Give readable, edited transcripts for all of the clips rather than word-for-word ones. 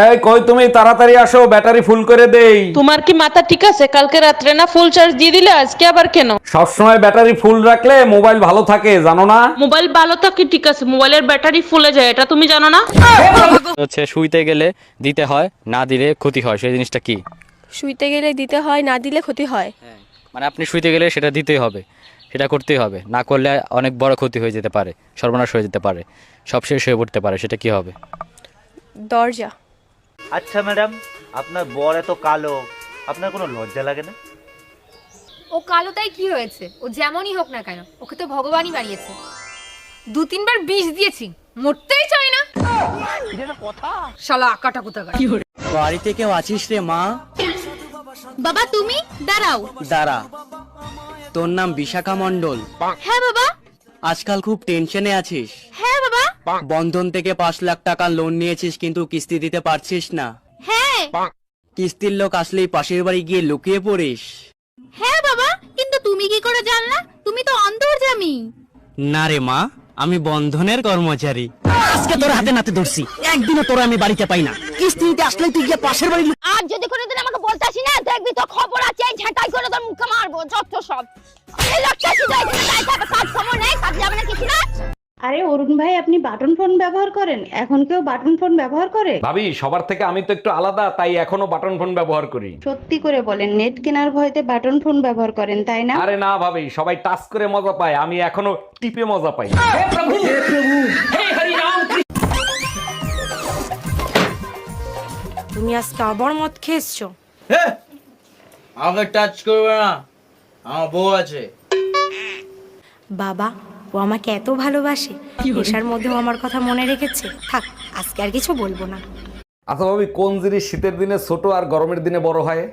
এই কই তুমি, তাড়াতাড়ি আসো, ব্যাটারি ফুল করে দেই। তোমার কি মাথা ঠিক আছে? কালকে রাত্রে না ফুল চার্জ দিয়ে দিলে, আজকে আবার কেন? সবসময় ব্যাটারি ফুল রাখলে মোবাইল ভালো থাকে, জানো না? মোবাইল ভালো থাকে ঠিক আছে, মোবাইলের ব্যাটারি ফুলে যায়, এটা তুমি জানো না? হচ্ছে শুইতে গেলে দিতে হয়, না দিলে ক্ষতি হয়, সেই জিনিসটা কি? শুইতে গেলে দিতে হয়, না দিলে ক্ষতি হয়। মানে আপনি শুইতে গেলে সেটা দিতেই হবে, সেটা করতেই হবে, না করলে অনেক বড় ক্ষতি হয়ে যেতে পারে, সর্বনাশ হয়ে যেতে পারে, সব শেষ হয়ে পড়তে পারে, সেটা কি হবে? দরজা। আচ্ছা ম্যাডাম, আপনার বর এত কালো, আপনার কোনো লজ্জা লাগে না? ও কালো তাই কি হয়েছে? ও যেমনই হোক না কেন, ওকে তো ভগবানই বানিয়েছে। 2-3 বার বিষ দিয়েছি, মরতেই চায় না। শালা আকাটা কোথাকার। বাড়িতে কেউ আছিস রে মা? বাবা তুমি দাঁড়াও। দাঁড়া, তোর নাম বিশাখা মণ্ডল? হ্যাঁ বাবা। আজকাল খুব টেনশনে আছিস? হ্যাঁ বাবা। বন্ধন থেকে 5 লাখ টাকা লোন নিয়েছিস, কিন্তু কিস্তি দিতে পারছিস না। হ্যাঁ। কিস্তির লোক আসলেই পাশের বাড়ি গিয়ে লুকিয়ে পড়িস। হ্যাঁ বাবা, কিন্তু তুমি কি করে জানলা? তুমি তো অন্তর্যামী। না রে মা, আমি বন্ধনের কর্মচারী। আজকে তোর হাতে নাতে ধরছি, একদিনও তোর আমি বাড়িতে পাই না। কিস্তি দিতে আসলেই তুই গিয়ে পাশের বাড়ি। আর যদি কোনোদিন আমাকে বলতে আসি না, দেখবি তো খবর আছে, ঝাঁটাই করে তোর মুখে মারবো, যত সব। এই লোকটা শুধু এখানে দাঁড়িয়ে থাকে, কাজ খবর নেই, কাজ যাবে না কিছু না। আরে অরুণ ভাই, আপনি বাটন ফোন ব্যবহার করেন? এখন কেউ বাটন ফোন ব্যবহার করে? ভাবি, সবার থেকে আমি তো একটু আলাদা, তাই এখনো বাটন ফোন ব্যবহার করি। সত্যি করে বলেন, নেট কেনার ভয়তে বাটন ফোন ব্যবহার করেন, তাই না? আরে না ভাবি, সবাই টাচ করে মজা পায়, আমি এখনো টিপে মজা পাই। তুমি আজকে আবার মদ খেয়েছো? আমাকে টাচ করবে না, আমার বউ আছে। বাবা, ও আমাকে এত ভালোবাসে, নেশার মধ্যেও আমার কথা মনে রেখেছে। থাক, আজকে আর কিছু বলবো না। আচ্ছা ভাবি, কোন জিনিস শীতের দিনে ছোট আর গরমের দিনে বড় হয়?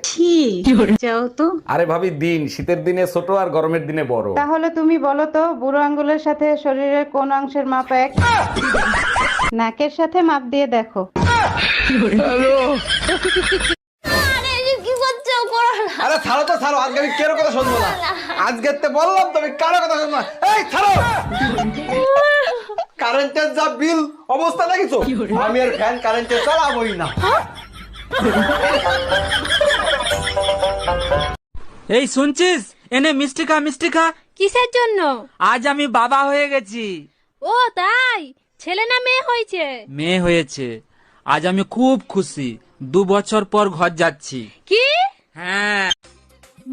যাও তো। আরে ভাবি, দিন শীতের দিনে ছোট আর গরমের দিনে বড়। তাহলে তুমি বলো তো, বুড়ো আঙ্গুলের সাথে শরীরের কোন অংশের মাপ এক? নাকের সাথে মাপ দিয়ে দেখো। কি করছো? করো না। আরে ছাড়ো তো ছাড়ো, আজকে আমি কেন কথা শুনবো না? আজকে তো বললাম তুমি কারো কথা শুনবো না। এই ছাড়ো, কারেন্টের যা বিল অবস্থা দেখিছো, আমি আর ফ্যান কারেন্টে চালাবোই না। এই শুনছিস, এনে মিষ্টি খা, মিষ্টি খা। কিসের জন্য? আজ আমি বাবা হয়ে গেছি। ও তাই? ছেলে না মেয়ে হয়েছে? মেয়ে হয়েছে। আজ আমি খুব খুশি, 2 বছর পর ঘর যাচ্ছি। কি? হ্যাঁ।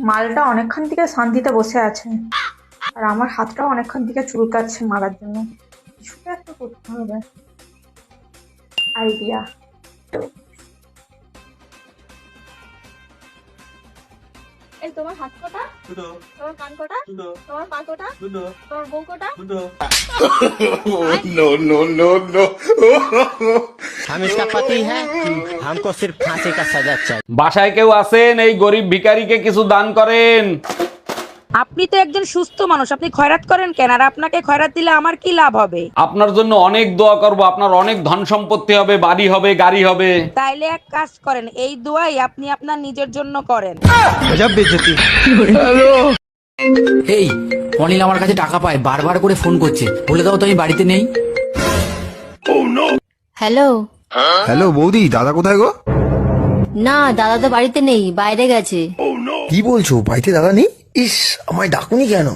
মালটা অনেকক্ষণ থেকে শান্তিতে বসে আছে, আর আমার হাতটাও অনেকক্ষণ থেকে চুলকাচ্ছে মারার জন্য। কিছুটা একটা করতে হবে। আইডিয়া। এই তোমার হাত কোটা, তোমার কান কোটা, তোমার পা কোটা, তোমার বউ কোটা। नो नो नो नो हम इसका पति है, हमको सिर्फ फांसी का सजा चाहिए। বাসায় কেউ আছেন? এই গরিব ভিখারিকে কিছু দান করেন। আপনি তো একজন সুস্থ মানুষ, আপনি খয়রাত করেন কেন? আর আপনাকে খয়রাত দিলে আমার কি লাভ হবে? আপনার জন্য অনেক দোয়া করব, আপনার অনেক ধন সম্পত্তি হবে, বাড়ি হবে, গাড়ি হবে। তাইলে এক কাজ করেন, এই দোয়াই আপনি আপনার নিজের জন্য করেন। এই অনিল আমার কাছে টাকা পায়, বারবার করে ফোন করছে, বলে দাও তো আমি বাড়িতে নেই। হ্যালো। হ্যালো বৌদি, দাদা কোথায় গো? না, দাদা তো বাড়িতে নেই, বাইরে গেছে। কি বলছো, বাড়িতে দাদা নেই? ইস, আমায় ডাকুনি কেন?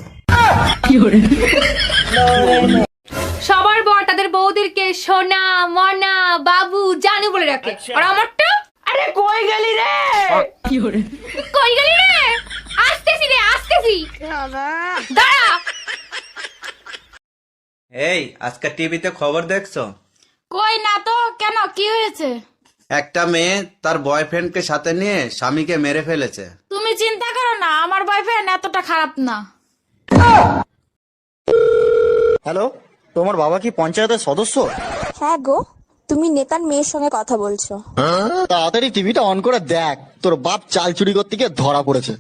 সবার বর তাদের বউদেরকে সোনা, মনা, বাবু, জানু বলে রাখে। আর আমারটা? আরে কই গেলি রে? কই গেলি রে? আসতেছি রে, আসতেছি। দাঁড়া। এই আজকে টিভিতে খবর দেখছো? কই না তো, কেন কি হয়েছে? একটা মেয়ে তার বয়ফ্রেন্ডকে সাথে নিয়ে স্বামীকে মেরে ফেলেছে। তুমি চিন্তা করো না, আমার বয়ফ্রেন্ড এতটা খারাপ না। হ্যালো, তোমার বাবা কি পঞ্চায়েতের সদস্য? হ্যাঁ গো, তুমি নেতার মেয়ের সঙ্গে কথা বলছো। তাড়াতাড়ি টিভিটা অন করে দেখ, তোর বাপ চাল চুরি করতে গিয়ে ধরা পড়েছে।